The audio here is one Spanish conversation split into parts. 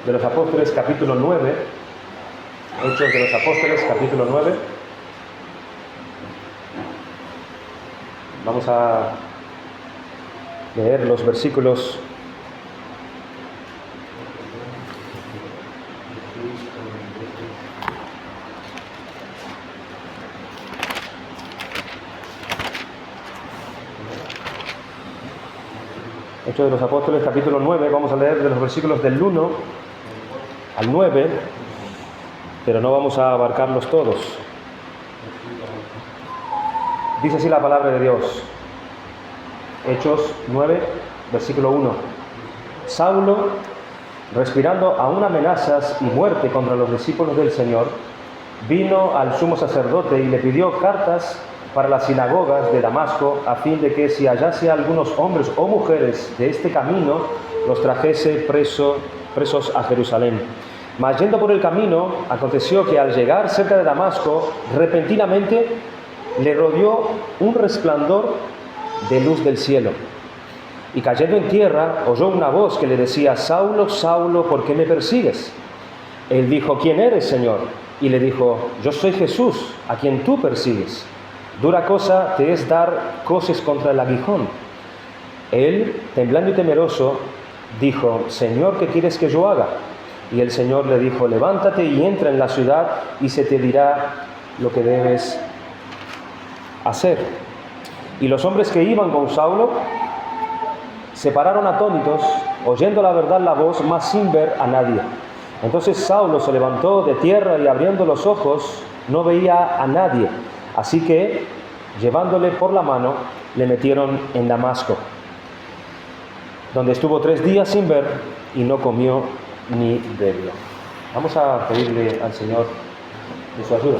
de los Apóstoles, capítulo 9. Hechos de los Apóstoles, capítulo 9. Vamos a leer los versículos Hechos de los Apóstoles, capítulo 9, vamos a leer de los versículos del 1 al 9, pero no vamos a abarcarlos todos. Dice así la palabra de Dios. Hechos 9, versículo 1. Saulo, respirando aún amenazas y muerte contra los discípulos del Señor, vino al sumo sacerdote y le pidió cartas para las sinagogas de Damasco, a fin de que si hallase algunos hombres o mujeres de este camino, los trajese presos a Jerusalén. Mas yendo por el camino, aconteció que al llegar cerca de Damasco, repentinamente le rodeó un resplandor de luz del cielo. Y cayendo en tierra, oyó una voz que le decía: Saulo, Saulo, ¿por qué me persigues? Él dijo: ¿Quién eres, Señor? Y le dijo: Yo soy Jesús, a quien tú persigues. Dura cosa te es dar coces contra el aguijón. Él, temblando y temeroso, dijo: Señor, ¿qué quieres que yo haga? Y el Señor le dijo: levántate y entra en la ciudad, y se te dirá lo que debes hacer. Y los hombres que iban con Saulo se pararon atónitos, oyendo la verdad la voz, mas sin ver a nadie. Entonces Saulo se levantó de tierra y abriendo los ojos no veía a nadie. Así que, llevándole por la mano, le metieron en Damasco, donde estuvo 3 días sin ver y no comió ni bebió. Vamos a pedirle al Señor de su ayuda.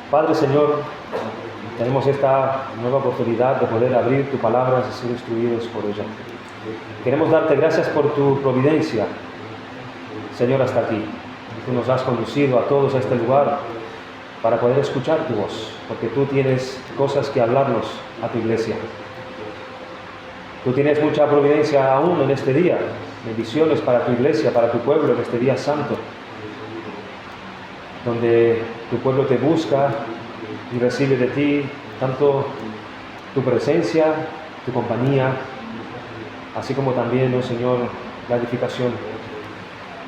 Padre, Señor, tenemos esta nueva oportunidad de poder abrir tu palabra y ser instruidos por ella. Queremos darte gracias por tu providencia, Señor, hasta aquí. Tú nos has conducido a todos a este lugar para poder escuchar tu voz, porque tú tienes cosas que hablarnos a tu iglesia. Tú tienes mucha providencia aún en este día, bendiciones para tu iglesia, para tu pueblo en este día santo, donde tu pueblo te busca y recibe de ti tanto tu presencia, tu compañía, así como también, oh Señor, la edificación.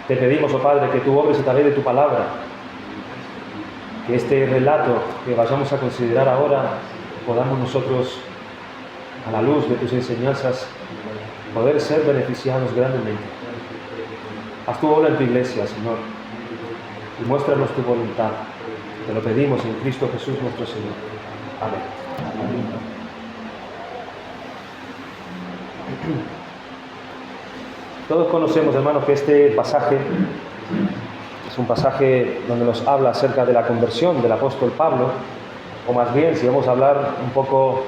Te pedimos, oh Padre, que tú obres a través de tu palabra, que este relato que vayamos a considerar ahora podamos nosotros, a la luz de tus enseñanzas, poder ser beneficiados grandemente. Haz tu obra en tu iglesia, Señor, y muéstranos tu voluntad. Te lo pedimos en Cristo Jesús nuestro Señor. Amén. Todos conocemos, hermanos, que este pasaje es un pasaje donde nos habla acerca de la conversión del apóstol Pablo, o más bien, si vamos a hablar un poco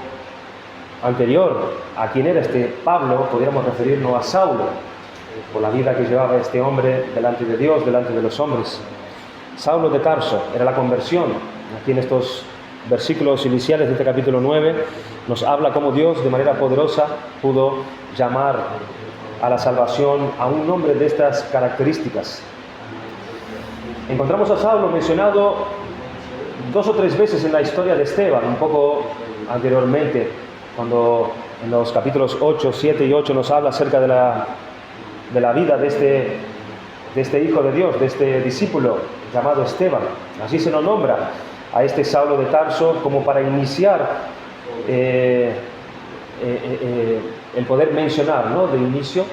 anterior a quién era este Pablo, podríamos referirnos a Saulo, por la vida que llevaba este hombre delante de Dios, delante de los hombres. Saulo de Tarso, era la conversión. Aquí en estos versículos iniciales de este capítulo 9 nos habla cómo Dios de manera poderosa pudo llamar a la salvación a un hombre de estas características. Encontramos a Saulo mencionado 2 o 3 veces en la historia de Esteban, un poco anteriormente, cuando en los capítulos 8, 7 y 8 nos habla acerca de la vida de este hijo de Dios, de este discípulo llamado Esteban. Así se lo nombra a este Saulo de Tarso como para iniciar el poder mencionar, ¿no?, de inicio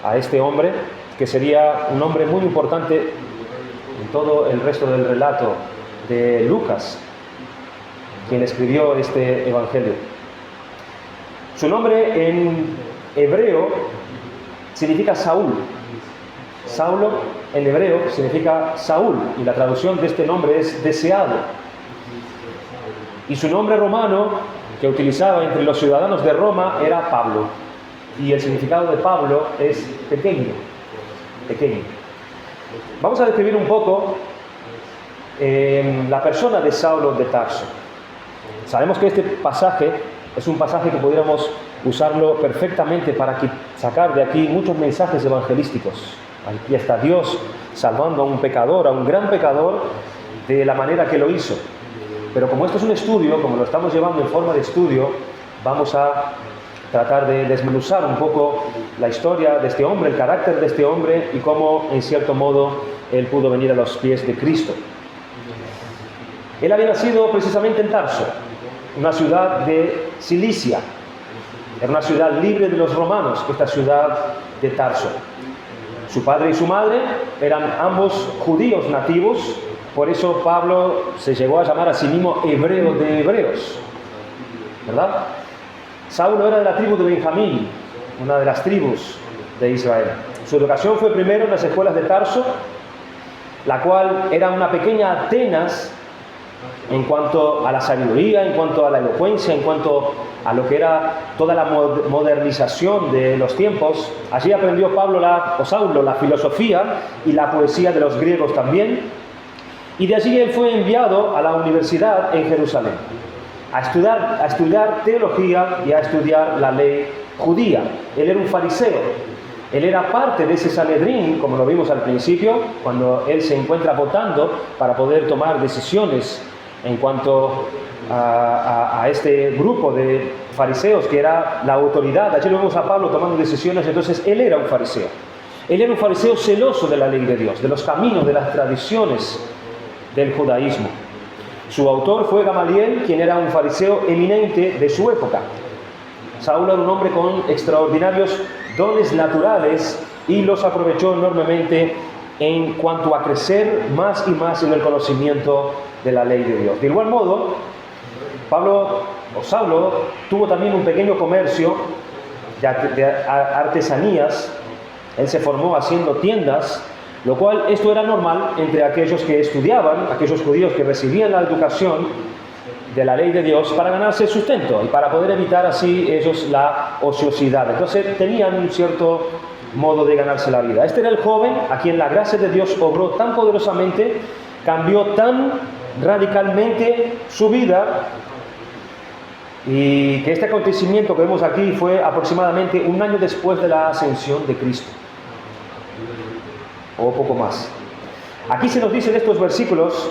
a este hombre, que sería un hombre muy importante en todo el resto del relato de Lucas, quien escribió este evangelio. Su nombre en hebreo significa Saúl. Saulo en hebreo significa Saúl, y la traducción de este nombre es deseado. Y su nombre romano, que utilizaba entre los ciudadanos de Roma, era Pablo. Y el significado de Pablo es pequeño, pequeño. Vamos a describir un poco la persona de Saulo de Tarso. Sabemos que este pasaje es un pasaje que pudiéramos usarlo perfectamente para sacar de aquí muchos mensajes evangelísticos. Aquí está Dios salvando a un pecador, a un gran pecador, de la manera que lo hizo. Pero como esto es un estudio, como lo estamos llevando en forma de estudio, vamos a tratar de desmenuzar un poco la historia de este hombre, el carácter de este hombre y cómo, en cierto modo, él pudo venir a los pies de Cristo. Él había nacido precisamente en Tarso, una ciudad de Cilicia. Era una ciudad libre de los romanos, esta ciudad de Tarso. Su padre y su madre eran ambos judíos nativos, por eso Pablo se llegó a llamar a sí mismo hebreo de hebreos, ¿verdad? Saulo era de la tribu de Benjamín, una de las tribus de Israel. Su educación fue primero en las escuelas de Tarso, la cual era una pequeña Atenas en cuanto a la sabiduría, en cuanto a la elocuencia, en cuanto a lo que era toda la modernización de los tiempos. Allí aprendió Saulo la filosofía y la poesía de los griegos también. Y de allí él fue enviado a la universidad en Jerusalén a estudiar teología y a estudiar la ley judía. Él era un fariseo. Él era parte de ese Sanedrín, como lo vimos al principio, cuando él se encuentra votando para poder tomar decisiones en cuanto a este grupo de fariseos que era la autoridad. Allí lo vemos a Pablo tomando decisiones. Entonces él era un fariseo. Él era un fariseo celoso de la ley de Dios, de los caminos, de las tradiciones del judaísmo. Su autor fue Gamaliel, quien era un fariseo eminente de su época. Saulo era un hombre con extraordinarios dones naturales y los aprovechó enormemente en cuanto a crecer más y más en el conocimiento de la ley de Dios. De igual modo, Saulo tuvo también un pequeño comercio de artesanías. Él se formó haciendo tiendas, lo cual esto era normal entre aquellos que estudiaban, aquellos judíos que recibían la educación de la ley de Dios para ganarse el sustento y para poder evitar así ellos la ociosidad. Entonces tenían un cierto modo de ganarse la vida. Este era el joven a quien la gracia de Dios obró tan poderosamente, cambió tan radicalmente su vida, y que este acontecimiento que vemos aquí fue aproximadamente un año después de la ascensión de Cristo, o poco más. Aquí se nos dice en estos versículos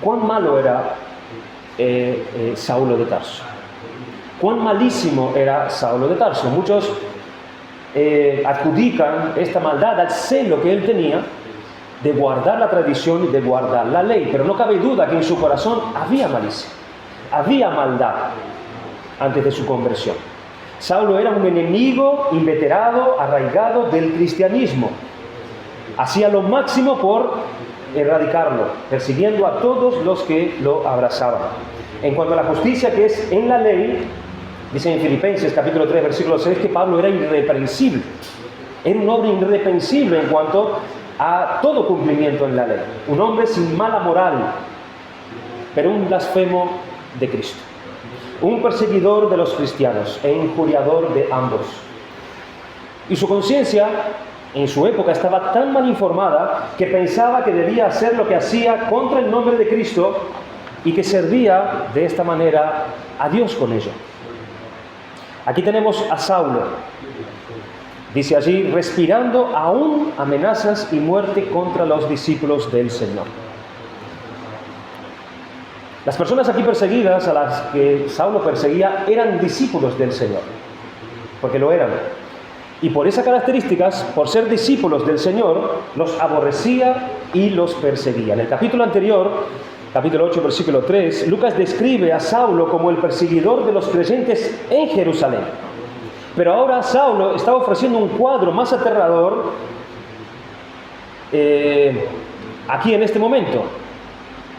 cuán malo era Saulo de Tarso. Cuán malísimo era Saulo de Tarso. Muchos adjudican esta maldad al celo que él tenía de guardar la tradición y de guardar la ley, pero no cabe duda que en su corazón había malicia, había maldad antes de su conversión. Saulo era un enemigo inveterado, arraigado del cristianismo. Hacía lo máximo por erradicarlo, persiguiendo a todos los que lo abrazaban. En cuanto a la justicia que es en la ley, dice en Filipenses capítulo 3 versículo 6 que Pablo era irreprensible. Era un hombre irreprensible en cuanto a todo cumplimiento en la ley. Un hombre sin mala moral, pero un blasfemo de Cristo. Un perseguidor de los cristianos e injuriador de ambos. Y su conciencia en su época estaba tan mal informada que pensaba que debía hacer lo que hacía contra el nombre de Cristo y que servía de esta manera a Dios con ello. Aquí tenemos a Saulo, dice allí, respirando aún amenazas y muerte contra los discípulos del Señor. Las personas aquí perseguidas, a las que Saulo perseguía, eran discípulos del Señor, porque lo eran. Y por esas características, por ser discípulos del Señor, los aborrecía y los perseguía. En el capítulo anterior, capítulo 8, versículo 3, Lucas describe a Saulo como el perseguidor de los creyentes en Jerusalén. Pero ahora Saulo está ofreciendo un cuadro más aterrador aquí en este momento.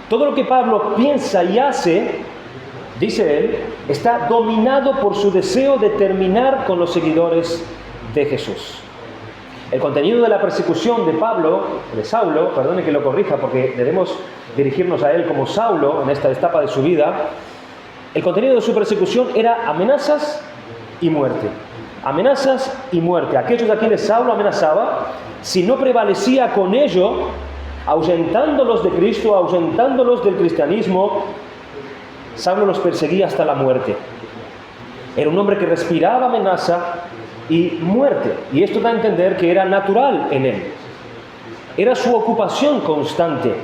Todo lo que Pablo piensa y hace, dice él, está dominado por su deseo de terminar con los seguidores de Jesús. El contenido de la persecución de Saulo, perdone que lo corrija porque debemos dirigirnos a él como Saulo en esta etapa de su vida, el contenido de su persecución era amenazas y muerte. Amenazas y muerte. Aquellos a quienes Saulo amenazaba, si no prevalecía con ello, ahuyentándolos de Cristo, ahuyentándolos del cristianismo, Saulo los perseguía hasta la muerte. Era un hombre que respiraba amenaza y muerte. Y esto da a entender que era natural en él. Era su ocupación constante.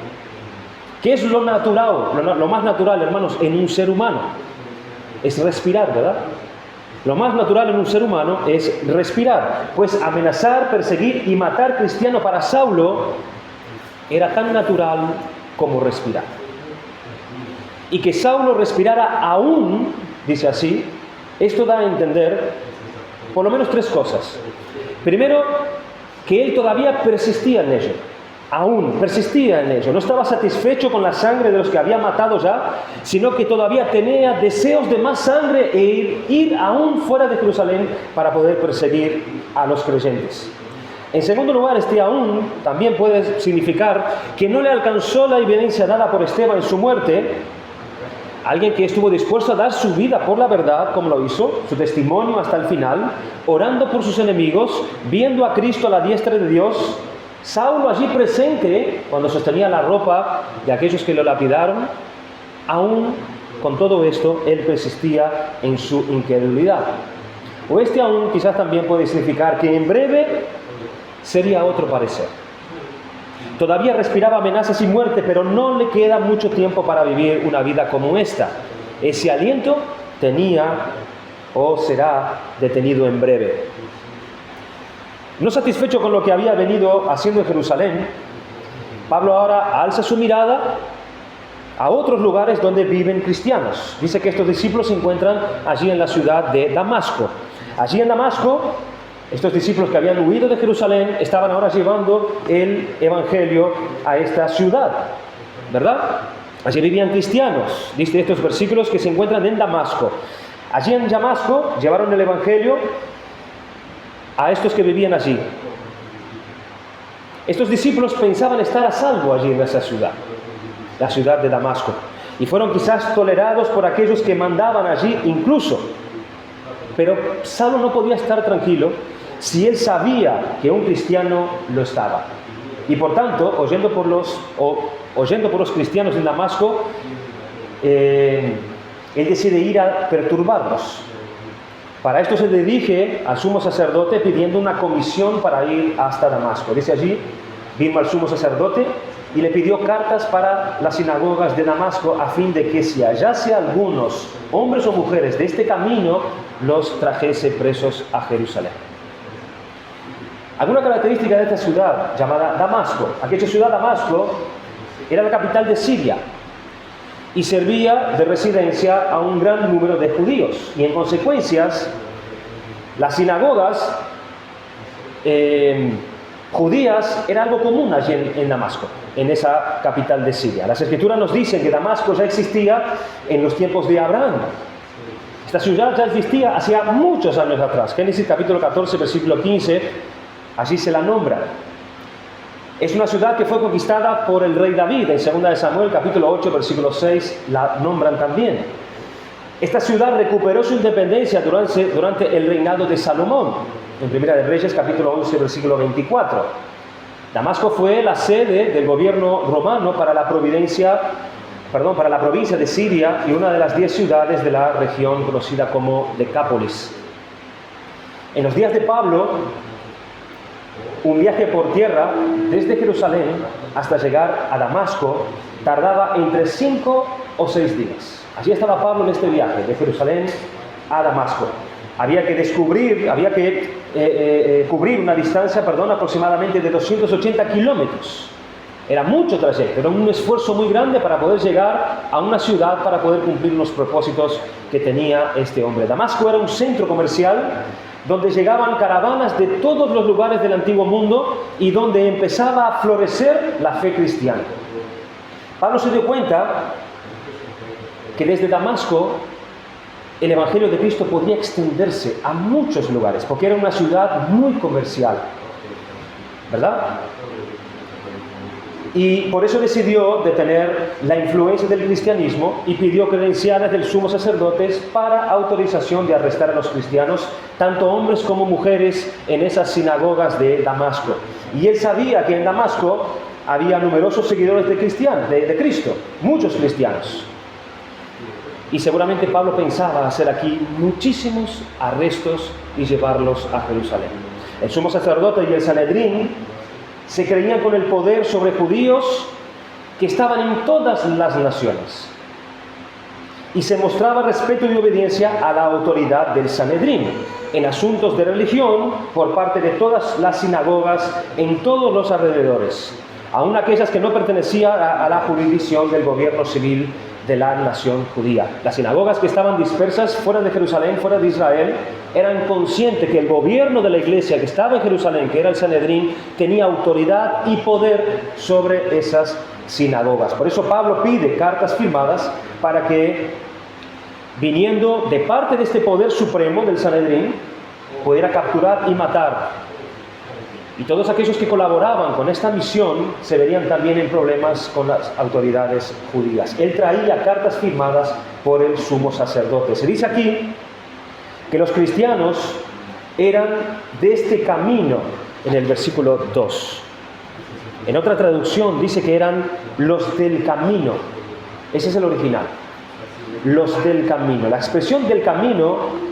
¿Qué es lo natural, lo más natural, hermanos, en un ser humano? Es respirar, ¿verdad? Lo más natural en un ser humano es respirar. Pues amenazar, perseguir y matar cristianos para Saulo era tan natural como respirar. Y que Saulo respirara aún, dice así, esto da a entender por lo menos tres cosas. Primero, que él todavía persistía en ello. Aún persistía en ello. No estaba satisfecho con la sangre de los que había matado ya, sino que todavía tenía deseos de más sangre e ir aún fuera de Jerusalén para poder perseguir a los creyentes. En segundo lugar, este aún también puede significar que no le alcanzó la evidencia dada por Esteban en su muerte, alguien que estuvo dispuesto a dar su vida por la verdad, como lo hizo, su testimonio hasta el final, orando por sus enemigos, viendo a Cristo a la diestra de Dios. Saulo allí presente, cuando sostenía la ropa de aquellos que lo lapidaron, aún con todo esto, él persistía en su incredulidad. O este aún quizás también puede significar que en breve sería otro parecer. Todavía respiraba amenazas y muerte, pero no le queda mucho tiempo para vivir una vida como esta. Ese aliento tenía o será detenido en breve. No satisfecho con lo que había venido haciendo en Jerusalén, Pablo ahora alza su mirada a otros lugares donde viven cristianos. Dice que estos discípulos se encuentran allí en la ciudad de Damasco. Allí en Damasco, estos discípulos que habían huido de Jerusalén estaban ahora llevando el evangelio a esta ciudad, ¿verdad? Allí vivían cristianos, dice estos versículos, que se encuentran en Damasco. Allí en Damasco llevaron el evangelio a estos que vivían allí. Estos discípulos pensaban estar a salvo allí en esa ciudad, la ciudad de Damasco, y fueron quizás tolerados por aquellos que mandaban allí incluso. Pero Saulo no podía estar tranquilo si él sabía que un cristiano lo estaba. Y por tanto, oyendo por los cristianos en Damasco, él decide ir a perturbarlos. Para esto se dirige al sumo sacerdote pidiendo una comisión para ir hasta Damasco. Dice allí, vino al sumo sacerdote y le pidió cartas para las sinagogas de Damasco a fin de que si hallase algunos hombres o mujeres de este camino, los trajese presos a Jerusalén. Alguna característica de esta ciudad llamada Damasco. Aquella ciudad, Damasco, era la capital de Siria y servía de residencia a un gran número de judíos. Y en consecuencias, las sinagogas judías era algo común allí en Damasco, en esa capital de Siria. Las Escrituras nos dicen que Damasco ya existía en los tiempos de Abraham. Esta ciudad ya existía hacía muchos años atrás. Génesis capítulo 14, versículo 15, allí se la nombra. Es una ciudad que fue conquistada por el rey David. En 2 de Samuel, capítulo 8, versículo 6, la nombran también. Esta ciudad recuperó su independencia durante el reinado de Salomón. En Primera de Reyes, capítulo 11, versículo 24. Damasco fue la sede del gobierno romano para la provincia de Siria y una de las 10 ciudades de la región conocida como Decápolis. En los días de Pablo, un viaje por tierra desde Jerusalén hasta llegar a Damasco tardaba entre 5 o 6 días. Allí estaba Pablo en este viaje de Jerusalén a Damasco. Había que cubrir una distancia, aproximadamente de 280 kilómetros. Era mucho trayecto, era un esfuerzo muy grande para poder llegar a una ciudad, para poder cumplir los propósitos que tenía este hombre. Damasco era un centro comercial donde llegaban caravanas de todos los lugares del antiguo mundo y donde empezaba a florecer la fe cristiana. Pablo se dio cuenta que desde Damasco el Evangelio de Cristo podía extenderse a muchos lugares, porque era una ciudad muy comercial, ¿verdad? Y por eso decidió detener la influencia del cristianismo y pidió credenciales del sumo sacerdote para autorización de arrestar a los cristianos, tanto hombres como mujeres, en esas sinagogas de Damasco. Y él sabía que en Damasco había numerosos seguidores de Cristo, muchos cristianos. Y seguramente Pablo pensaba hacer aquí muchísimos arrestos y llevarlos a Jerusalén. El sumo sacerdote y el Sanedrín se creían con el poder sobre judíos que estaban en todas las naciones. Y se mostraba respeto y obediencia a la autoridad del Sanedrín en asuntos de religión por parte de todas las sinagogas en todos los alrededores, aun aquellas que no pertenecían a la jurisdicción del gobierno civil de la nación judía. Las sinagogas que estaban dispersas fuera de Jerusalén, fuera de Israel, eran conscientes que el gobierno de la iglesia que estaba en Jerusalén, que era el Sanedrín, tenía autoridad y poder sobre esas sinagogas. Por eso Pablo pide cartas firmadas para que, viniendo de parte de este poder supremo del Sanedrín, pudiera capturar y matar. Y todos aquellos que colaboraban con esta misión se verían también en problemas con las autoridades judías. Él traía cartas firmadas por el sumo sacerdote. Se dice aquí que los cristianos eran de este camino en el versículo 2. En otra traducción dice que eran los del camino. Ese es el original. Los del camino. La expresión del camino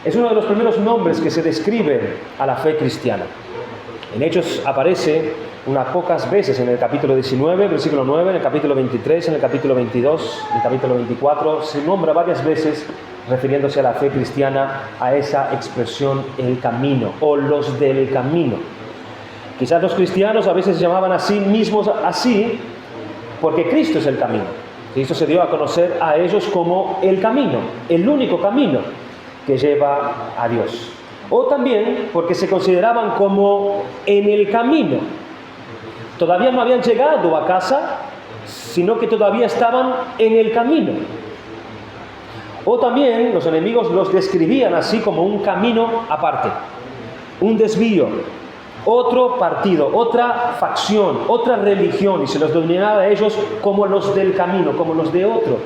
es uno de los primeros nombres que se describe a la fe cristiana. En Hechos aparece unas pocas veces, en el capítulo 19, versículo 9, en el capítulo 23, en el capítulo 22, en el capítulo 24, se nombra varias veces refiriéndose a la fe cristiana, a esa expresión, el camino, o los del camino. Quizás los cristianos a veces se llamaban a sí mismos así, porque Cristo es el camino. Cristo se dio a conocer a ellos como el camino, el único camino que lleva a Dios. O también porque se consideraban como en el camino. Todavía no habían llegado a casa, sino que todavía estaban en el camino. O también los enemigos los describían así como un camino aparte, un desvío, otro partido, otra facción, otra religión, y se los denominaba a ellos como los del camino, como los de otro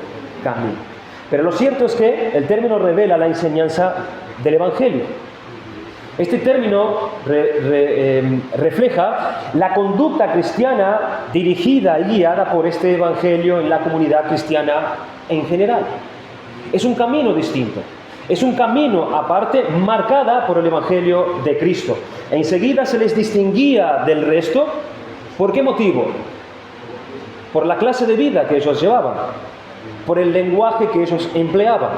camino. Pero lo cierto es que el término revela la enseñanza del Evangelio. Este término refleja la conducta cristiana dirigida y guiada por este Evangelio en la comunidad cristiana en general. Es un camino distinto. Es un camino aparte marcada por el Evangelio de Cristo. Enseguida se les distinguía del resto. ¿Por qué motivo? Por la clase de vida que ellos llevaban, por el lenguaje que ellos empleaban,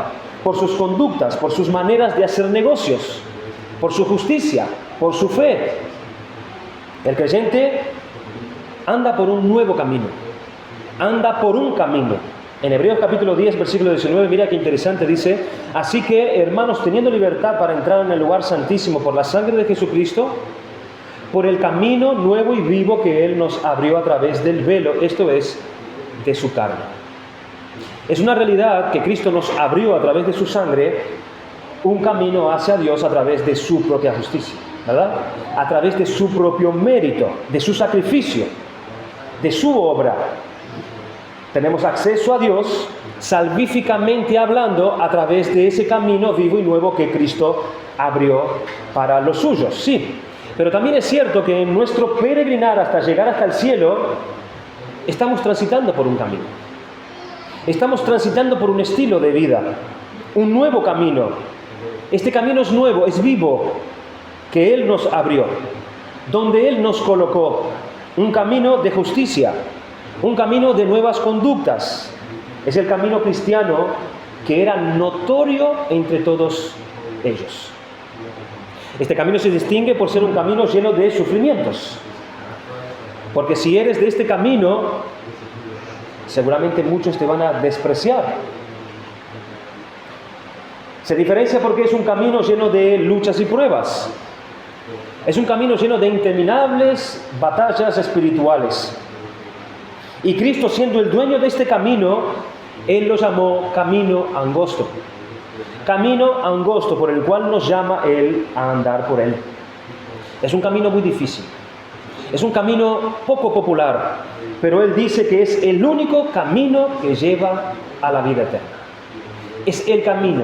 por sus conductas, por sus maneras de hacer negocios, por su justicia, por su fe. El creyente anda por un nuevo camino, anda por un camino. En Hebreos capítulo 10, versículo 19, mira qué interesante, dice: así que, hermanos, teniendo libertad para entrar en el lugar santísimo por la sangre de Jesucristo, por el camino nuevo y vivo que Él nos abrió a través del velo, esto es, de su carne. Es una realidad que Cristo nos abrió a través de su sangre un camino hacia Dios a través de su propia justicia, ¿verdad? A través de su propio mérito, de su sacrificio, de su obra. Tenemos acceso a Dios, salvíficamente hablando, a través de ese camino vivo y nuevo que Cristo abrió para los suyos, sí. Pero también es cierto que en nuestro peregrinar hasta llegar hasta el cielo, estamos transitando por un camino. Estamos transitando por un estilo de vida, un nuevo camino. Este camino es nuevo, es vivo, que Él nos abrió, donde Él nos colocó. Un camino de justicia, un camino de nuevas conductas. Es el camino cristiano que era notorio entre todos ellos. Este camino se distingue por ser un camino lleno de sufrimientos. Porque si eres de este camino, seguramente muchos te van a despreciar. Se diferencia porque es un camino lleno de luchas y pruebas. Es un camino lleno de interminables batallas espirituales. Y Cristo, siendo el dueño de este camino, Él lo llamó camino angosto. Camino angosto por el cual nos llama Él a andar por Él. Es un camino muy difícil. Es un camino poco popular, pero Él dice que es el único camino que lleva a la vida eterna. Es el camino.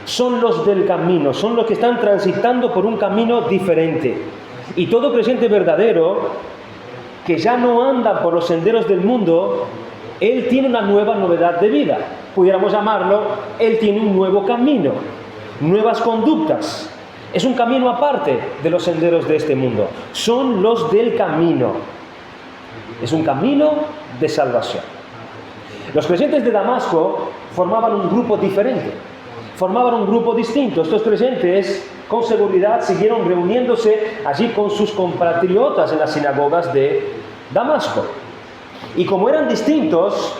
Son los del camino, son los que están transitando por un camino diferente. Y todo creyente verdadero, que ya no anda por los senderos del mundo, Él tiene una nueva novedad de vida. Pudiéramos llamarlo, Él tiene un nuevo camino, nuevas conductas. Es un camino aparte de los senderos de este mundo. Son los del camino. Es un camino de salvación. Los creyentes de Damasco formaban un grupo diferente, formaban un grupo distinto. Estos creyentes, con seguridad, siguieron reuniéndose allí con sus compatriotas en las sinagogas de Damasco. Y como eran distintos,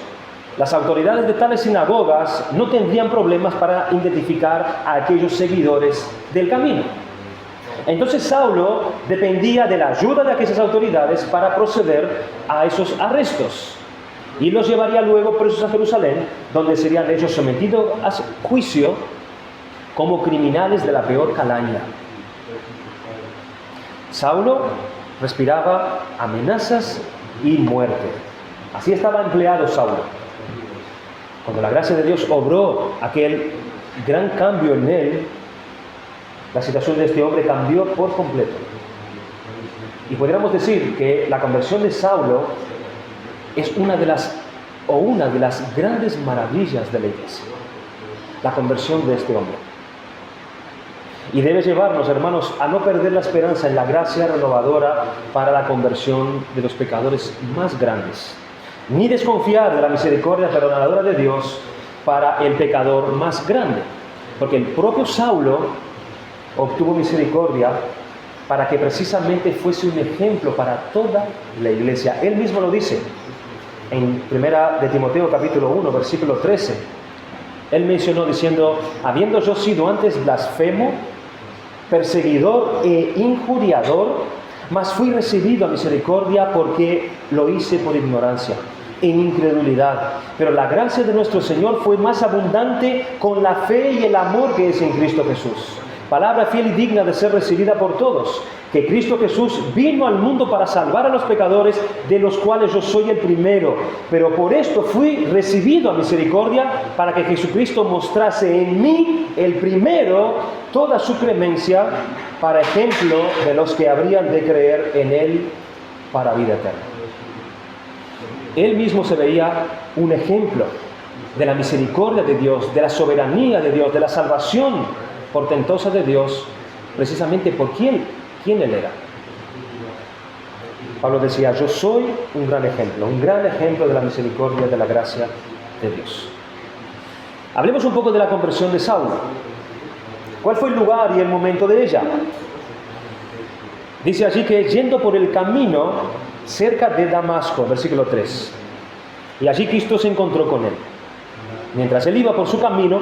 las autoridades de tales sinagogas no tendrían problemas para identificar a aquellos seguidores del camino. Entonces Saulo dependía de la ayuda de aquellas autoridades para proceder a esos arrestos. Y los llevaría luego presos a Jerusalén, donde serían ellos sometidos a juicio como criminales de la peor calaña. Saulo respiraba amenazas y muerte. Así estaba empleado Saulo. Cuando la gracia de Dios obró aquel gran cambio en él, la situación de este hombre cambió por completo. Y podríamos decir que la conversión de Saulo es una de las grandes maravillas de la iglesia. La conversión de este hombre. Y debe llevarnos, hermanos, a no perder la esperanza en la gracia renovadora para la conversión de los pecadores más grandes, ni desconfiar de la misericordia perdonadora de Dios para el pecador más grande, porque el propio Saulo obtuvo misericordia para que precisamente fuese un ejemplo para toda la iglesia. Él mismo lo dice en 1 de Timoteo capítulo 1, versículo 13. Él mencionó diciendo: habiendo yo sido antes blasfemo, perseguidor e injuriador, mas fui recibido a misericordia porque lo hice por ignorancia, en incredulidad. Pero la gracia de nuestro Señor fue más abundante con la fe y el amor que es en Cristo Jesús. Palabra fiel y digna de ser recibida por todos, que Cristo Jesús vino al mundo para salvar a los pecadores, de los cuales yo soy el primero. Pero por esto fui recibido a misericordia, para que Jesucristo mostrase en mí, el primero, toda su clemencia, para ejemplo de los que habrían de creer en Él para vida eterna. Él mismo se veía un ejemplo de la misericordia de Dios, de la soberanía de Dios, de la salvación portentosa de Dios, precisamente por quién Él era. Pablo decía: yo soy un gran ejemplo de la misericordia, de la gracia de Dios. Hablemos un poco de la conversión de Saulo. ¿Cuál fue el lugar y el momento de ella? Dice allí que yendo por el camino cerca de Damasco, versículo 3. Y allí Cristo se encontró con él. Mientras él iba por su camino,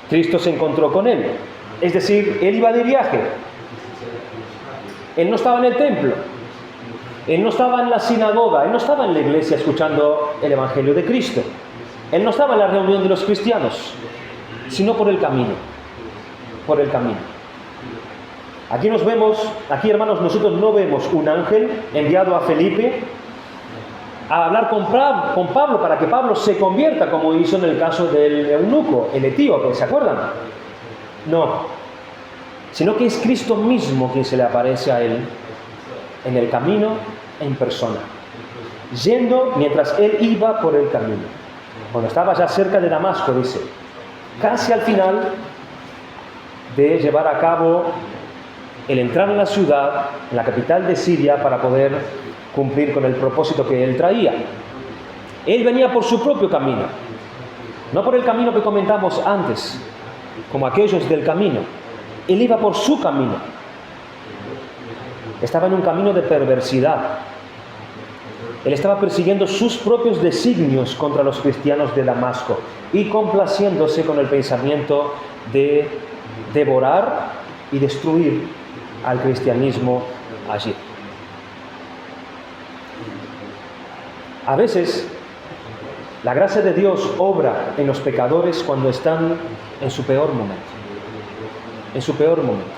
Cristo se encontró con él. Es decir, él iba de viaje. Él no estaba en el templo. Él no estaba en la sinagoga. Él no estaba en la iglesia escuchando el Evangelio de Cristo. Él no estaba en la reunión de los cristianos, sino por el camino. Por el camino. Aquí hermanos, nosotros no vemos un ángel enviado a Felipe a hablar con Pablo para que Pablo se convierta, como hizo en el caso del eunuco, el etíope, ¿se acuerdan? No, sino que es Cristo mismo quien se le aparece a él en el camino en persona, yendo mientras él iba por el camino. Cuando estaba ya cerca de Damasco, dice, casi al final de llevar a cabo el entrar en la ciudad, en la capital de Siria, para poder cumplir con el propósito que él traía. Él venía por su propio camino, no por el camino que comentamos antes, como aquellos del camino. Él iba por su camino. Estaba en un camino de perversidad. Él estaba persiguiendo sus propios designios contra los cristianos de Damasco y complaciéndose con el pensamiento de devorar y destruir al cristianismo allí. A veces, la gracia de Dios obra en los pecadores cuando están en su peor momento. En su peor momento.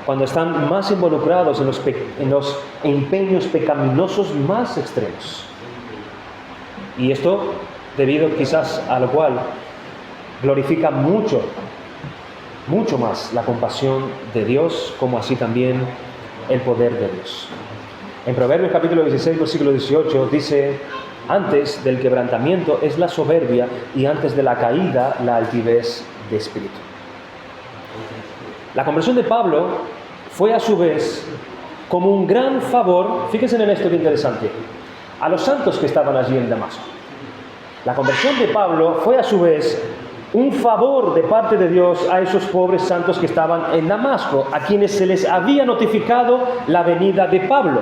Cuando están más involucrados en los empeños pecaminosos más extremos. Y esto debido quizás a lo cual glorifica mucho más la compasión de Dios, como así también el poder de Dios. En Proverbios capítulo 16, versículo 18 dice: antes del quebrantamiento es la soberbia y antes de la caída la altivez de espíritu. La conversión de Pablo fue a su vez como un gran favor, fíjense en esto que interesante, a los santos que estaban allí en Damasco. La conversión de Pablo fue a su vez un favor de parte de Dios a esos pobres santos que estaban en Damasco, a quienes se les había notificado la venida de Pablo.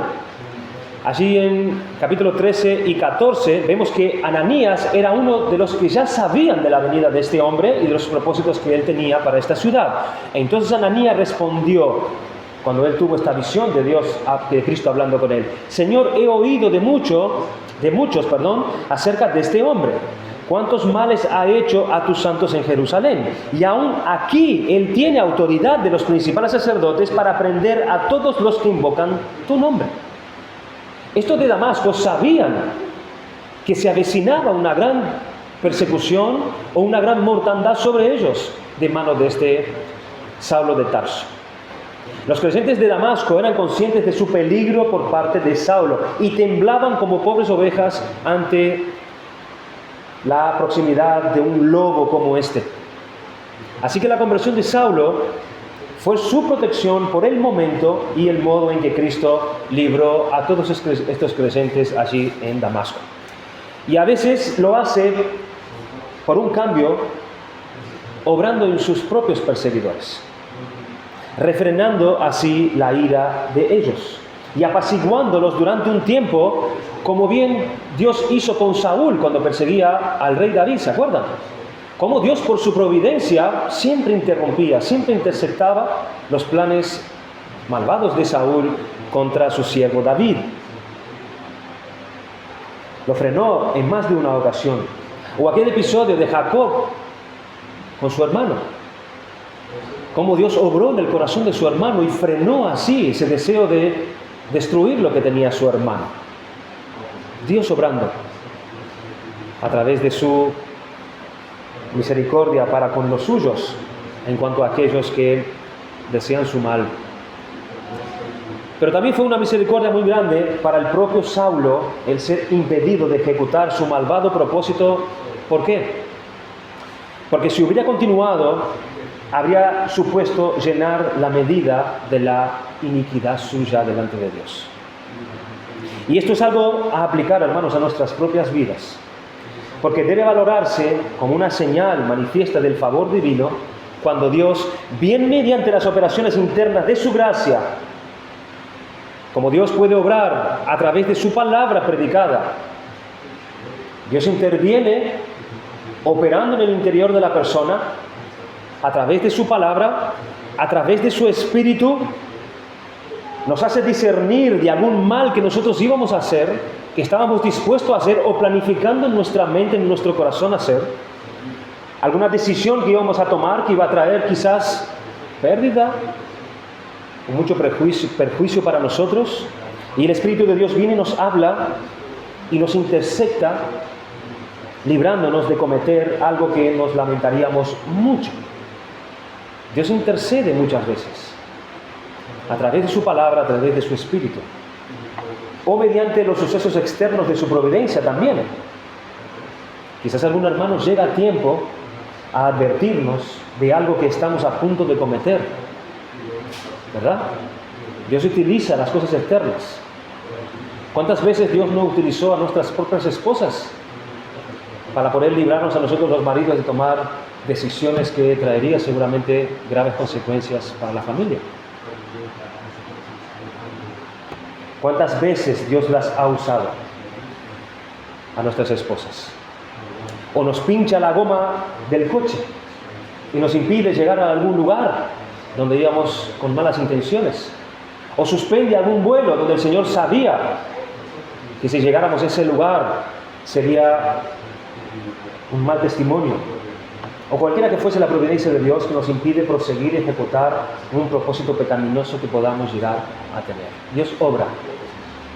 Allí en capítulo 13 y 14 vemos que Ananías era uno de los que ya sabían de la venida de este hombre y de los propósitos que él tenía para esta ciudad. Entonces Ananías respondió, cuando él tuvo esta visión de Dios, de Cristo hablando con él: Señor, he oído de muchos, acerca de este hombre. ¿Cuántos males ha hecho a tus santos en Jerusalén? Y aún aquí él tiene autoridad de los principales sacerdotes para prender a todos los que invocan tu nombre. Estos de Damasco sabían que se avecinaba una gran persecución o una gran mortandad sobre ellos de mano de este Saulo de Tarso. Los creyentes de Damasco eran conscientes de su peligro por parte de Saulo y temblaban como pobres ovejas ante la proximidad de un lobo como este. Así que la conversión de Saulo fue su protección por el momento y el modo en que Cristo libró a todos estos creyentes allí en Damasco. Y a veces lo hace por un cambio, obrando en sus propios perseguidores, refrenando así la ira de ellos y apaciguándolos durante un tiempo, como bien Dios hizo con Saúl cuando perseguía al rey David, ¿se acuerdan? Cómo Dios, por su providencia, siempre interrumpía, siempre interceptaba los planes malvados de Saúl contra su siervo David. Lo frenó en más de una ocasión. O aquel episodio de Jacob con su hermano. Cómo Dios obró en el corazón de su hermano y frenó así ese deseo de destruir lo que tenía su hermano. Dios obrando a través de su misericordia para con los suyos en cuanto a aquellos que desean su mal. Pero también fue una misericordia muy grande para el propio Saulo el ser impedido de ejecutar su malvado propósito. ¿Por qué? Porque si hubiera continuado, habría supuesto llenar la medida de la iniquidad suya delante de Dios. Y esto es algo a aplicar, hermanos, a nuestras propias vidas. Porque debe valorarse como una señal manifiesta del favor divino cuando Dios, bien mediante las operaciones internas de su gracia, como Dios puede obrar a través de su palabra predicada, Dios interviene operando en el interior de la persona a través de su palabra, a través de su espíritu, nos hace discernir de algún mal que nosotros íbamos a hacer, que estábamos dispuestos a hacer o planificando en nuestra mente, en nuestro corazón hacer, alguna decisión que íbamos a tomar que iba a traer quizás pérdida o mucho perjuicio para nosotros, y el Espíritu de Dios viene y nos habla y nos intercepta, librándonos de cometer algo que nos lamentaríamos mucho. Dios intercede muchas veces a través de su palabra, a través de su Espíritu, o mediante los sucesos externos de su providencia también. Quizás algún hermano llega a tiempo a advertirnos de algo que estamos a punto de cometer, ¿verdad? Dios utiliza las cosas externas. ¿Cuántas veces Dios no utilizó a nuestras propias esposas para poder librarnos a nosotros los maridos de tomar decisiones que traerían seguramente graves consecuencias para la familia? ¿Cuántas veces Dios las ha usado a nuestras esposas? O nos pincha la goma del coche y nos impide llegar a algún lugar donde íbamos con malas intenciones. O suspende algún vuelo donde el Señor sabía que si llegáramos a ese lugar sería un mal testimonio. O cualquiera que fuese la providencia de Dios que nos impide proseguir y ejecutar un propósito pecaminoso que podamos llegar a tener. Dios obra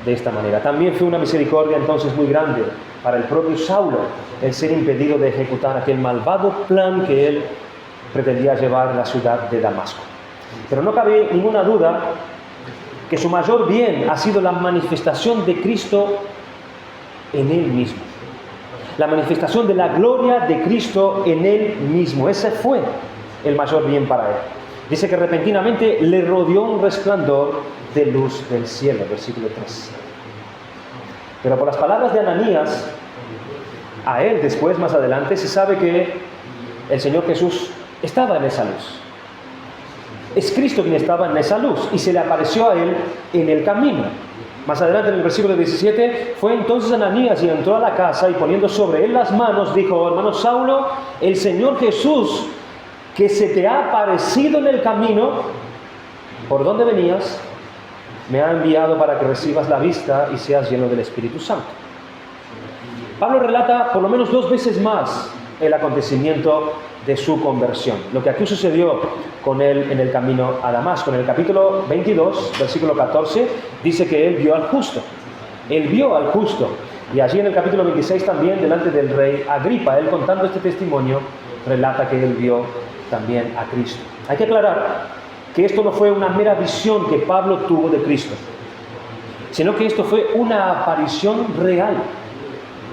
de esta manera. También fue una misericordia entonces muy grande para el propio Saulo el ser impedido de ejecutar aquel malvado plan que él pretendía llevar a la ciudad de Damasco. Pero no cabe ninguna duda que su mayor bien ha sido la manifestación de Cristo en Él mismo. La manifestación de la gloria de Cristo en Él mismo. Ese fue el mayor bien para Él. Dice que repentinamente le rodeó un resplandor de luz del cielo, versículo 3. Pero por las palabras de Ananías, a él después, más adelante, se sabe que el Señor Jesús estaba en esa luz. Es Cristo quien estaba en esa luz y se le apareció a él en el camino. Más adelante, en el versículo 17, fue entonces Ananías y entró a la casa y poniendo sobre él las manos, dijo: hermano Saulo, el Señor Jesús, que se te ha aparecido en el camino, por donde venías, me ha enviado para que recibas la vista y seas lleno del Espíritu Santo. Pablo relata por lo menos 2 veces más el acontecimiento de su conversión, lo que aquí sucedió con él en el camino a Damasco. En el capítulo 22, versículo 14, dice que él vio al justo. Él vio al justo. Y allí en el capítulo 26 también, delante del rey Agripa, él contando este testimonio, relata que él vio también a Cristo. Hay que aclarar que esto no fue una mera visión que Pablo tuvo de Cristo, sino que esto fue una aparición real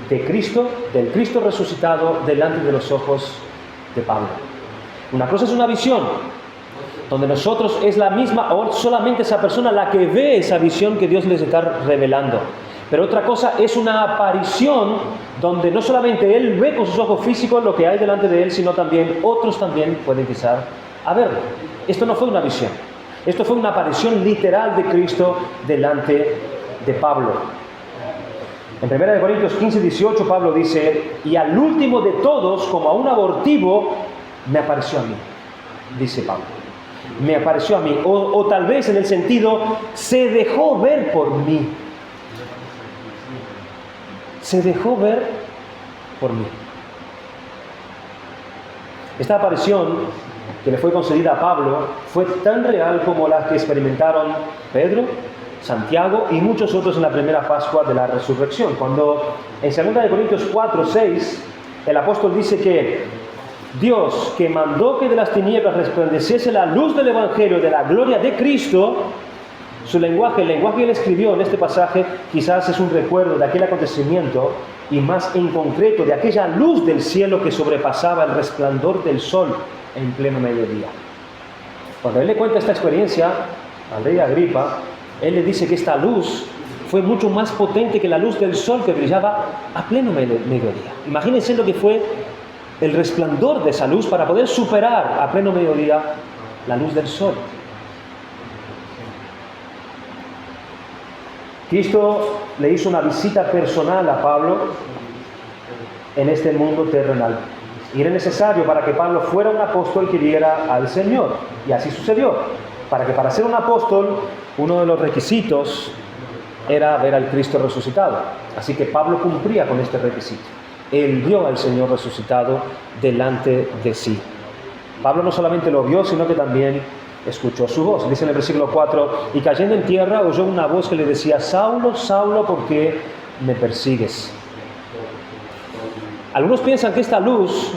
de Cristo, del Cristo resucitado delante de los ojos de Pablo. Una cosa es una visión, donde nosotros es la misma o solamente esa persona la que ve esa visión que Dios les está revelando. Pero otra cosa es una aparición donde no solamente él ve con sus ojos físicos lo que hay delante de él, sino también otros también pueden empezar a verlo. Esto no fue una visión, esto fue una aparición literal de Cristo delante de Pablo. En 1 Corintios 15, 18 Pablo dice: y al último de todos, como a un abortivo, me apareció a mí, dice Pablo. Me apareció a mí, o tal vez en el sentido, se dejó ver por mí. Se dejó ver por mí. Esta aparición que le fue concedida a Pablo fue tan real como las que experimentaron Pedro, Santiago y muchos otros en la primera Pascua de la Resurrección. Cuando en 2 Corintios 4, 6, el apóstol dice que Dios, que mandó que de las tinieblas resplandeciese la luz del Evangelio de la gloria de Cristo, su lenguaje, el lenguaje que él escribió en este pasaje, quizás es un recuerdo de aquel acontecimiento y más en concreto de aquella luz del cielo que sobrepasaba el resplandor del sol en pleno mediodía. Cuando él le cuenta esta experiencia al rey Agripa, él le dice que esta luz fue mucho más potente que la luz del sol que brillaba a pleno mediodía. Imagínense lo que fue el resplandor de esa luz para poder superar a pleno mediodía la luz del sol. Cristo le hizo una visita personal a Pablo en este mundo terrenal. Y era necesario para que Pablo fuera un apóstol que viera al Señor. Y así sucedió. Para ser un apóstol, uno de los requisitos era ver al Cristo resucitado. Así que Pablo cumplía con este requisito. Él vio al Señor resucitado delante de sí. Pablo no solamente lo vio, sino que también escuchó su voz. Dice en el versículo 4: y cayendo en tierra oyó una voz que le decía: Saulo, Saulo, ¿por qué me persigues? Algunos piensan que esta luz,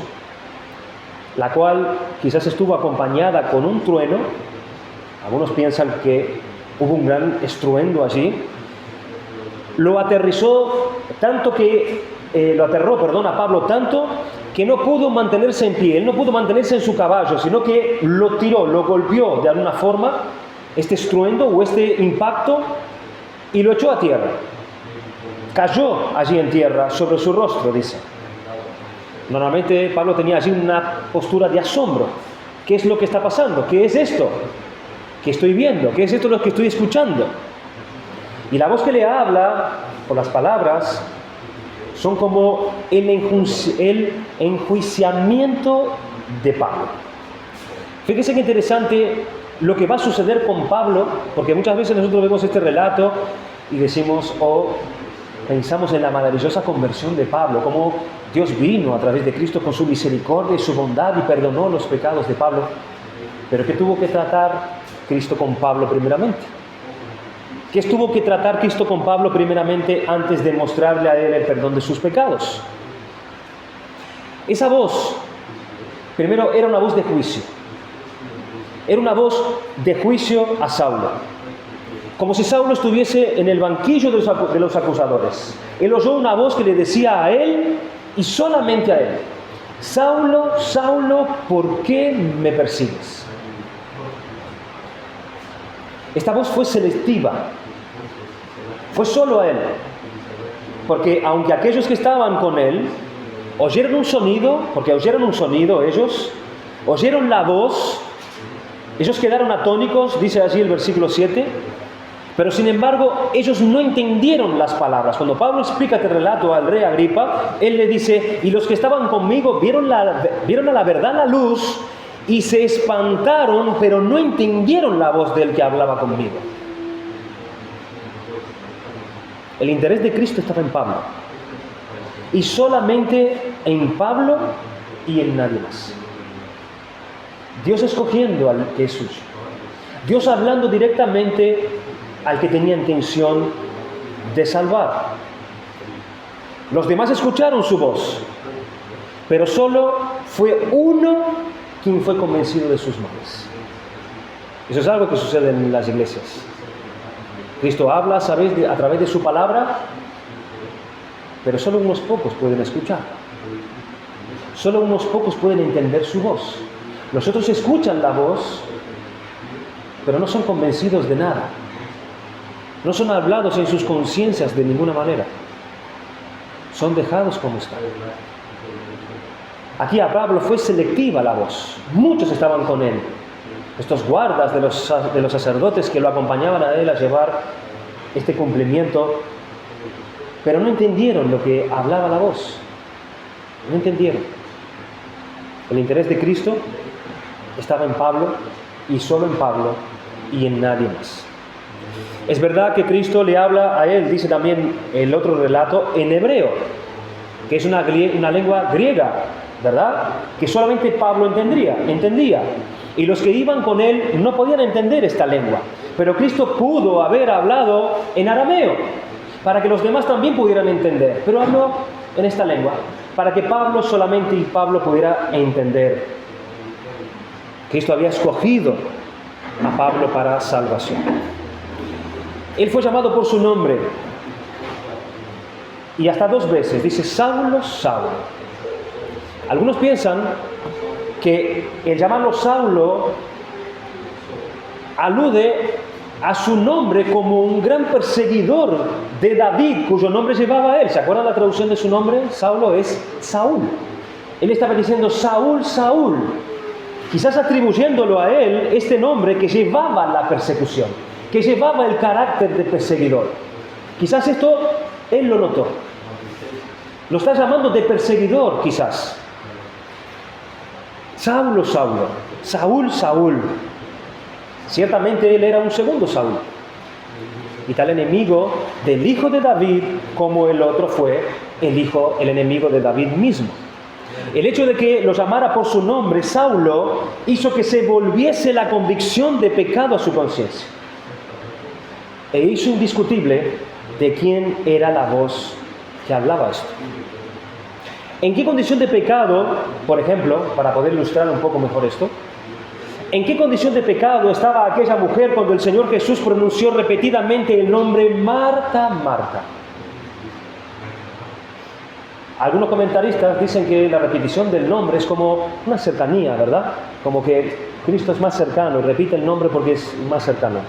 la cual quizás estuvo acompañada con un trueno, algunos piensan que hubo un gran estruendo allí, lo aterró a Pablo tanto que no pudo mantenerse en pie, él no pudo mantenerse en su caballo, sino que lo tiró, lo golpeó de alguna forma, este estruendo o este impacto, y lo echó a tierra. Cayó allí en tierra sobre su rostro, dice. Normalmente Pablo tenía allí una postura de asombro. ¿Qué es lo que está pasando? ¿Qué es esto que estoy viendo? ¿Qué es esto lo que estoy escuchando? Y la voz que le habla, por las palabras, son como el enjuiciamiento de Pablo. Fíjese qué interesante lo que va a suceder con Pablo, porque muchas veces nosotros vemos este relato y decimos, pensamos en la maravillosa conversión de Pablo, cómo Dios vino a través de Cristo con su misericordia y su bondad y perdonó los pecados de Pablo. Pero ¿qué tuvo que tratar Cristo con Pablo primeramente? ¿Qué tuvo que tratar Cristo con Pablo primeramente antes de mostrarle a él el perdón de sus pecados? Esa voz, primero, era una voz de juicio. Era una voz de juicio a Saulo. como si Saulo estuviese en el banquillo de los acusadores. Él oyó una voz que le decía a él, y solamente a él: Saulo, Saulo, ¿por qué me persigues? Esta voz fue selectiva, fue solo a él, porque aunque aquellos que estaban con él oyeron un sonido, ellos oyeron la voz, ellos quedaron atónicos, dice allí el versículo 7, pero sin embargo ellos no entendieron las palabras. Cuando Pablo explica este relato al rey Agripa, él le dice: y los que estaban conmigo vieron a la verdad la luz y se espantaron, pero no entendieron la voz del que hablaba conmigo. El interés de Cristo estaba en Pablo, y solamente en Pablo y en nadie más. Dios escogiendo al que es suyo, Dios hablando directamente al que tenía intención de salvar. Los demás escucharon su voz, pero solo fue uno quien fue convencido de sus males. Eso es algo que sucede en las iglesias. Cristo habla, ¿sabéis?, a través de su palabra, pero solo unos pocos pueden escuchar. Solo unos pocos pueden entender su voz. Los otros escuchan la voz, pero no son convencidos de nada. No son hablados en sus conciencias de ninguna manera. Son dejados como están. Aquí a Pablo fue selectiva la voz. Muchos estaban con él. Estos guardas de los sacerdotes que lo acompañaban a él a llevar este cumplimiento, pero no entendieron lo que hablaba la voz. No entendieron. El interés de Cristo estaba en Pablo, y solo en Pablo y en nadie más. Es verdad que Cristo le habla a él, dice también el otro relato, en hebreo, que es una lengua griega, ¿verdad?, que solamente Pablo entendía. Y los que iban con él no podían entender esta lengua. Pero Cristo pudo haber hablado en arameo, para que los demás también pudieran entender. Pero habló en esta lengua, para que solamente Pablo pudiera entender. Cristo había escogido a Pablo para salvación. Él fue llamado por su nombre, y hasta 2 veces dice: Saulo, Saulo. Algunos piensan que el llamarlo Saulo alude a su nombre como un gran perseguidor de David, cuyo nombre llevaba él. ¿Se acuerdan la traducción de su nombre? Saulo es Saúl. Él estaba diciendo: Saúl, Saúl, quizás atribuyéndolo a él este nombre que llevaba la persecución, que llevaba el carácter de perseguidor. Quizás esto él lo notó. Lo está llamando de perseguidor, quizás. Saulo, Saulo, Saúl, Saúl. Ciertamente él era un segundo Saúl, y tal enemigo del hijo de David como el otro fue el enemigo de David mismo. El hecho de que lo llamara por su nombre, Saulo, hizo que se volviese la convicción de pecado a su conciencia, e hizo indiscutible de quién era la voz que hablaba esto. ¿En qué condición de pecado, por ejemplo, para poder ilustrar un poco mejor esto, en qué condición de pecado estaba aquella mujer cuando el Señor Jesús pronunció repetidamente el nombre Marta, Marta? Algunos comentaristas dicen que la repetición del nombre es como una cercanía, ¿verdad? Como que Cristo es más cercano y repite el nombre porque es más cercano.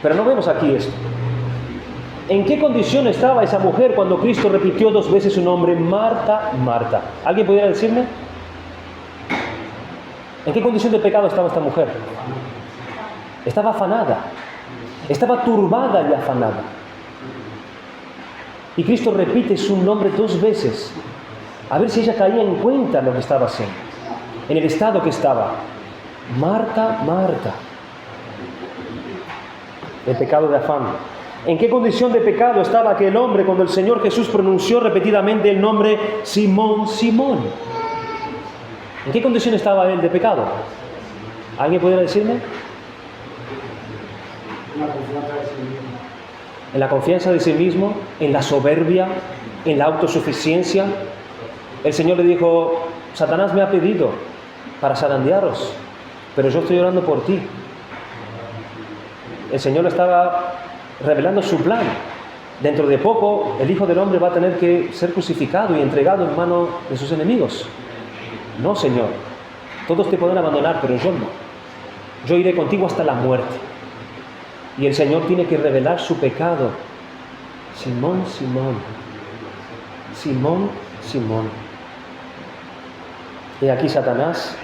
Pero no vemos aquí esto. ¿En qué condición estaba esa mujer cuando Cristo repitió 2 veces su nombre, Marta, Marta? ¿Alguien pudiera decirme? ¿En qué condición de pecado estaba esta mujer? Estaba afanada, estaba turbada y afanada. Y Cristo repite su nombre 2 veces, a ver si ella caía en cuenta lo que estaba haciendo, en el estado que estaba. Marta, Marta. El pecado de afán. ¿En qué condición de pecado estaba aquel hombre cuando el Señor Jesús pronunció repetidamente el nombre Simón, Simón? ¿En qué condición estaba él de pecado? ¿Alguien pudiera decirme? En la confianza de sí mismo, en la soberbia, en la autosuficiencia. El Señor le dijo: Satanás me ha pedido para zarandearos, pero yo estoy orando por ti. el Señor le estaba revelando su plan. Dentro de poco, el Hijo del Hombre va a tener que ser crucificado y entregado en manos de sus enemigos. No, Señor, todos te pueden abandonar, pero yo no. Yo iré contigo hasta la muerte. Y el Señor tiene que revelar su pecado. Simón, Simón, Simón, Simón. Y aquí Satanás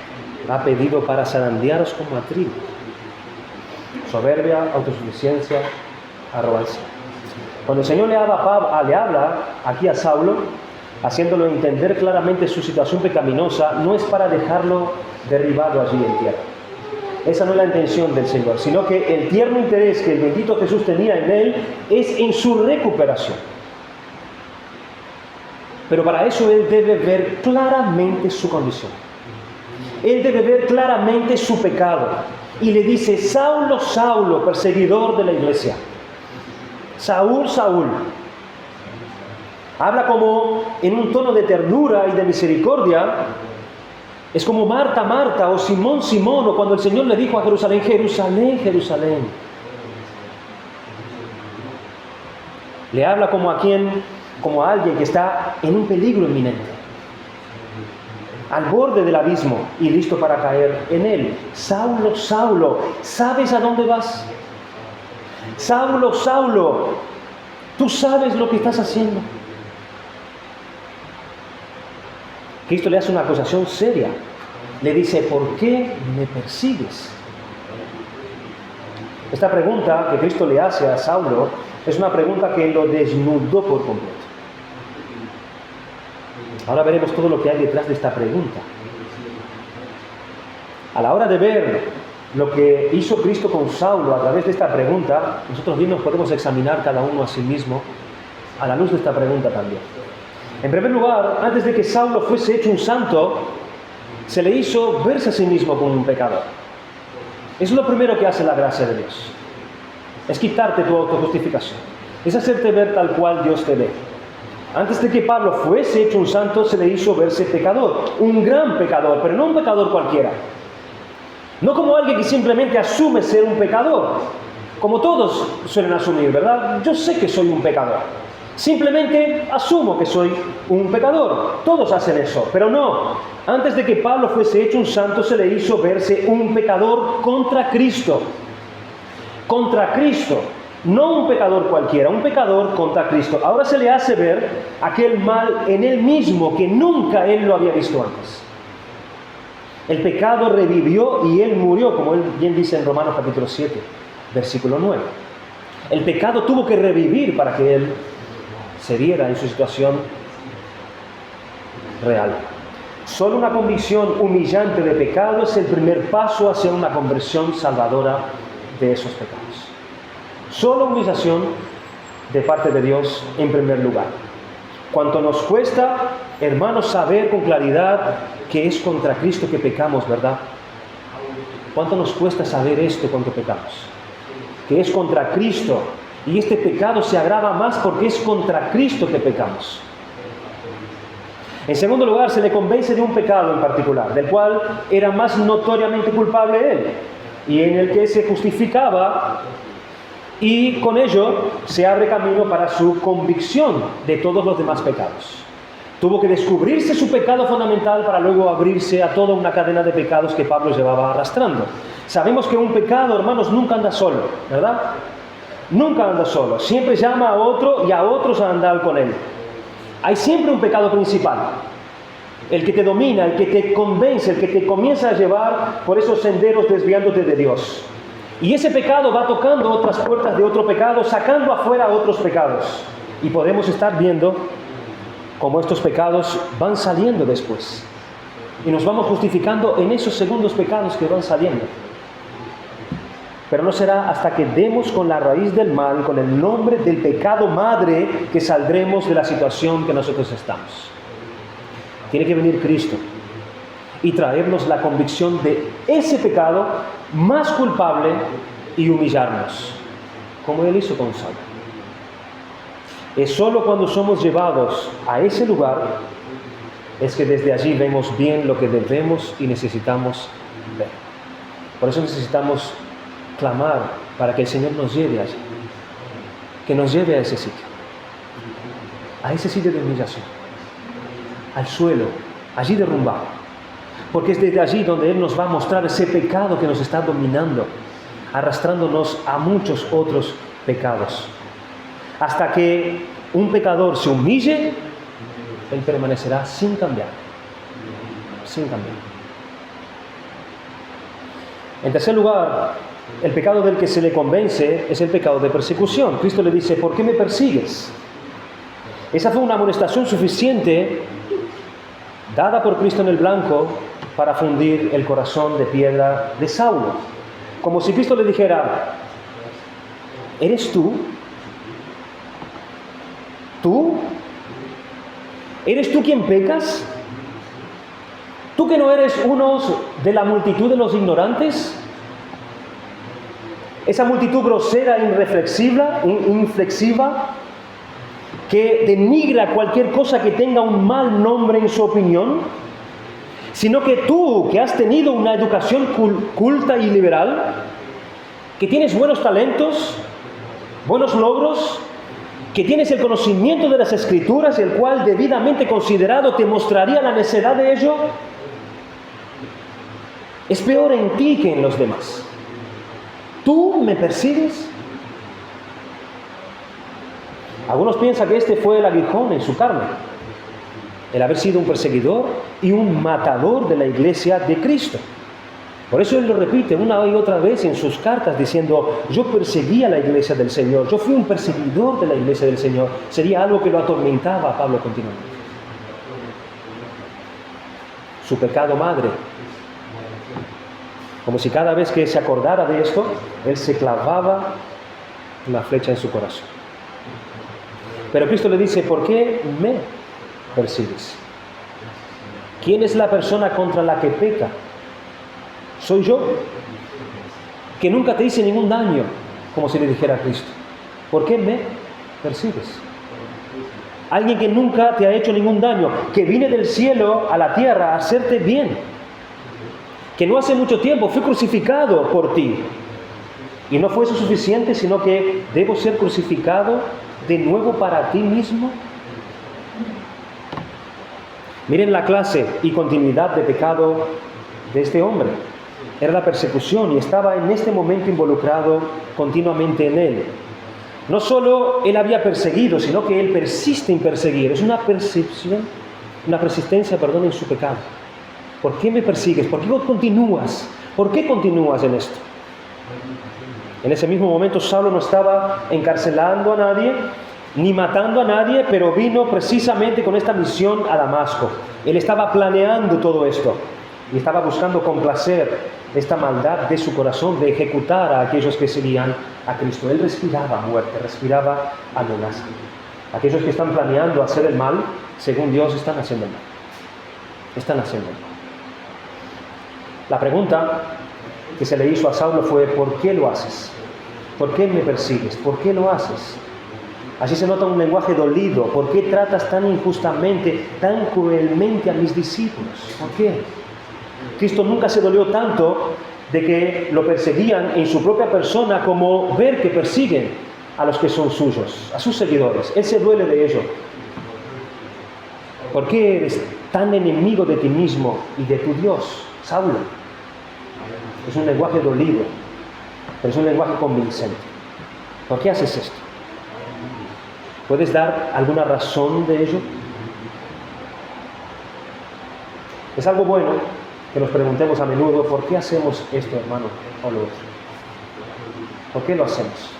ha pedido para zarandearos como a trigo. Soberbia, autosuficiencia, arrogancia. Cuando el Señor le habla aquí a Saulo, haciéndolo entender claramente su situación pecaminosa, no es para dejarlo derribado allí en tierra. Esa no es la intención del Señor, sino que el tierno interés que el bendito Jesús tenía en él es en su recuperación. Pero para eso él debe ver claramente su condición. Él debe ver claramente su pecado. Y le dice: Saulo, Saulo, perseguidor de la iglesia. Saúl, Saúl. Habla como en un tono de ternura y de misericordia. Es como Marta, Marta, o Simón, Simón, o cuando el Señor le dijo a Jerusalén: Jerusalén, Jerusalén. Le habla como a alguien que está en un peligro inminente, al borde del abismo y listo para caer en él. Saulo, Saulo, ¿sabes a dónde vas? Saulo, Saulo, ¿tú sabes lo que estás haciendo? Cristo le hace una acusación seria. Le dice: ¿por qué me persigues? Esta pregunta que Cristo le hace a Saulo es una pregunta que lo desnudó por completo. Ahora veremos todo lo que hay detrás de esta pregunta. A la hora de ver lo que hizo Cristo con Saulo a través de esta pregunta, nosotros bien nos podemos examinar cada uno a sí mismo a la luz de esta pregunta también. En primer lugar, antes de que Saulo fuese hecho un santo, se le hizo verse a sí mismo como un pecador. Es lo primero que hace la gracia de Dios. Es quitarte tu autojustificación. Es hacerte ver tal cual Dios te ve. Antes de que Pablo fuese hecho un santo, se le hizo verse pecador. Un gran pecador, pero no un pecador cualquiera. No como alguien que simplemente asume ser un pecador, como todos suelen asumir, ¿verdad? Yo sé que soy un pecador. Simplemente asumo que soy un pecador. Todos hacen eso, pero no. Antes de que Pablo fuese hecho un santo, se le hizo verse un pecador contra Cristo. Contra Cristo. No un pecador cualquiera, un pecador contra Cristo. Ahora se le hace ver aquel mal en él mismo que nunca él lo había visto antes. El pecado revivió y él murió, como él bien dice en Romanos capítulo 7, versículo 9. El pecado tuvo que revivir para que él se viera en su situación real. Solo una convicción humillante de pecado es el primer paso hacia una conversión salvadora de esos pecados. Solo humillación de parte de Dios en primer lugar. Cuánto nos cuesta, hermanos, saber con claridad que es contra Cristo que pecamos, ¿verdad? ¿Cuánto nos cuesta saber esto cuando pecamos? Que es contra Cristo. Y este pecado se agrava más porque es contra Cristo que pecamos. En segundo lugar, se le convence de un pecado en particular, del cual era más notoriamente culpable él, y en el que se justificaba, y con ello se abre camino para su convicción de todos los demás pecados. Tuvo que descubrirse su pecado fundamental para luego abrirse a toda una cadena de pecados que Pablo llevaba arrastrando. Sabemos que un pecado, hermanos, nunca anda solo, ¿verdad? Nunca anda solo. Siempre llama a otro y a otros a andar con él. Hay siempre un pecado principal. El que te domina, el que te convence, el que te comienza a llevar por esos senderos desviándote de Dios. Y ese pecado va tocando otras puertas de otro pecado, sacando afuera otros pecados. Y podemos estar viendo cómo estos pecados van saliendo después. Y nos vamos justificando en esos segundos pecados que van saliendo. Pero no será hasta que demos con la raíz del mal, con el nombre del pecado madre, que saldremos de la situación que nosotros estamos. Tiene que venir Cristo y traernos la convicción de ese pecado más culpable y humillarnos, como Él hizo con Saulo. Es solo cuando somos llevados a ese lugar es que desde allí vemos bien lo que debemos y necesitamos ver. Por eso necesitamos clamar para que el Señor nos lleve allí, que nos lleve a ese sitio de humillación, al suelo, allí derrumbado, porque es desde allí donde Él nos va a mostrar ese pecado que nos está dominando, arrastrándonos a muchos otros pecados. Hasta que un pecador se humille, Él permanecerá sin cambiar. Sin cambiar. En tercer lugar, el pecado del que se le convence es el pecado de persecución. Cristo le dice: ¿por qué me persigues? Esa fue una amonestación suficiente dada por Cristo en el blanco para fundir el corazón de piedra de Saulo. Como si Cristo le dijera: ¿eres tú? ¿Tú? ¿Eres tú quien pecas? ¿Tú que no eres uno de la multitud de los ignorantes? Esa multitud grosera, inflexiva, que denigra cualquier cosa que tenga un mal nombre en su opinión, sino que tú, que has tenido una educación culta y liberal, que tienes buenos talentos, buenos logros, que tienes el conocimiento de las Escrituras, el cual debidamente considerado te mostraría la necedad de ello, es peor en ti que en los demás. ¿Tú me persigues? Algunos piensan que este fue el aguijón en su carne, el haber sido un perseguidor y un matador de la iglesia de Cristo. Por eso él lo repite una y otra vez en sus cartas diciendo: yo perseguía la iglesia del Señor, yo fui un perseguidor de la iglesia del Señor. Sería algo que lo atormentaba a Pablo continuamente. Su pecado madre, como si cada vez que se acordara de esto, él se clavaba una flecha en su corazón. Pero Cristo le dice: ¿por qué me persigues? ¿Quién es la persona contra la que peca? ¿Soy yo? Que nunca te hice ningún daño, como si le dijera a Cristo. ¿Por qué me persigues? Alguien que nunca te ha hecho ningún daño, que vine del cielo a la tierra a hacerte bien, que no hace mucho tiempo fui crucificado por ti. Y no fue eso suficiente, sino que debo ser crucificado de nuevo para ti mismo. Miren la clase y continuidad de pecado de este hombre. Era la persecución y estaba en este momento involucrado continuamente en él. No solo él había perseguido, sino que él persiste en perseguir. Es una persistencia en su pecado. ¿Por qué me persigues? ¿Por qué continúas? ¿Por qué continúas en esto? En ese mismo momento Saulo no estaba encarcelando a nadie, ni matando a nadie, pero vino precisamente con esta misión a Damasco. Él estaba planeando todo esto y estaba buscando complacer esta maldad de su corazón, de ejecutar a aquellos que seguían a Cristo. Él respiraba muerte, respiraba amenaza. Aquellos que están planeando hacer el mal, según Dios, están haciendo el mal. Están haciendo el mal. La pregunta que se le hizo a Saulo fue: ¿por qué lo haces? ¿Por qué me persigues? ¿Por qué lo haces? Así se nota un lenguaje dolido. ¿Por qué tratas tan injustamente, tan cruelmente a mis discípulos? ¿Por qué? Cristo nunca se dolió tanto de que lo perseguían en su propia persona como ver que persiguen a los que son suyos, a sus seguidores. Él se duele de ello. ¿Por qué eres tan enemigo de ti mismo y de tu Dios, Saulo? Es un lenguaje dolido, pero es un lenguaje convincente. ¿Por qué haces esto? ¿Puedes dar alguna razón de ello? Es algo bueno que nos preguntemos a menudo: ¿por qué hacemos esto, hermano, o lo otro? ¿Por qué lo hacemos?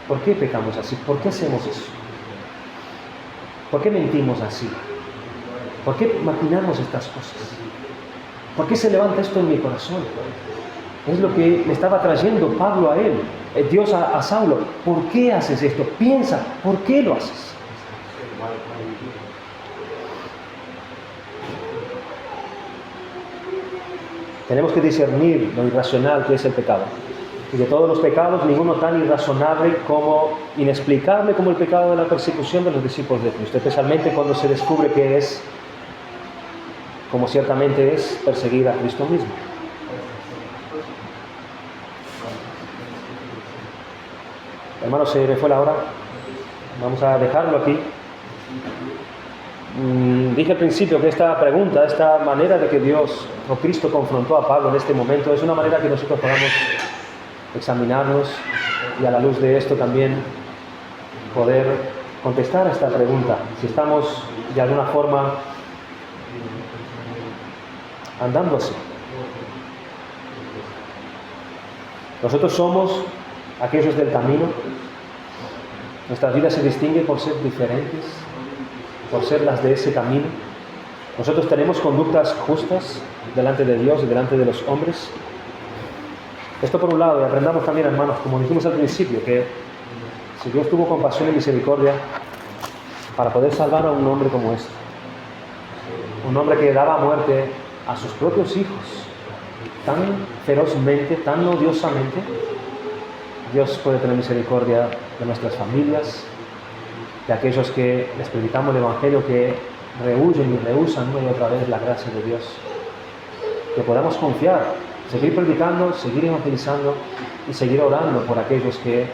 ¿Por qué pecamos así? ¿Por qué hacemos eso? ¿Por qué mentimos así? ¿Por qué maquinamos estas cosas? ¿Por qué se levanta esto en mi corazón? Es lo que le estaba trayendo Pablo a él, Dios a Saulo. ¿Por qué haces esto? Piensa, ¿por qué lo haces? Tenemos que discernir lo irracional que es el pecado. Y de todos los pecados, ninguno tan irrazonable como inexplicable como el pecado de la persecución de los discípulos de Cristo, especialmente cuando se descubre que es, como ciertamente es, perseguir a Cristo mismo. Hermanos, se me fue la hora. Vamos a dejarlo aquí. Dije al principio que esta pregunta, esta manera de que Dios o Cristo confrontó a Pablo en este momento, es una manera que nosotros podamos examinarnos y a la luz de esto también poder contestar a esta pregunta. Si estamos de alguna forma andando así. Nosotros somos aquellos del camino. Nuestras vidas se distinguen por ser diferentes, por ser las de ese camino. Nosotros tenemos conductas justas delante de Dios y delante de los hombres. Esto por un lado, y aprendamos también, hermanos, como dijimos al principio, que si Dios tuvo compasión y misericordia para poder salvar a un hombre como este, un hombre que daba muerte a sus propios hijos, tan ferozmente, tan odiosamente, Dios puede tener misericordia de nuestras familias, de aquellos que les predicamos el Evangelio, que rehuyen y rehusan una y otra vez la gracia de Dios. Que podamos confiar, seguir predicando, seguir evangelizando y seguir orando por aquellos que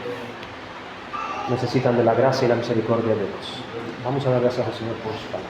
necesitan de la gracia y la misericordia de Dios. Vamos a dar gracias al Señor por su palabra.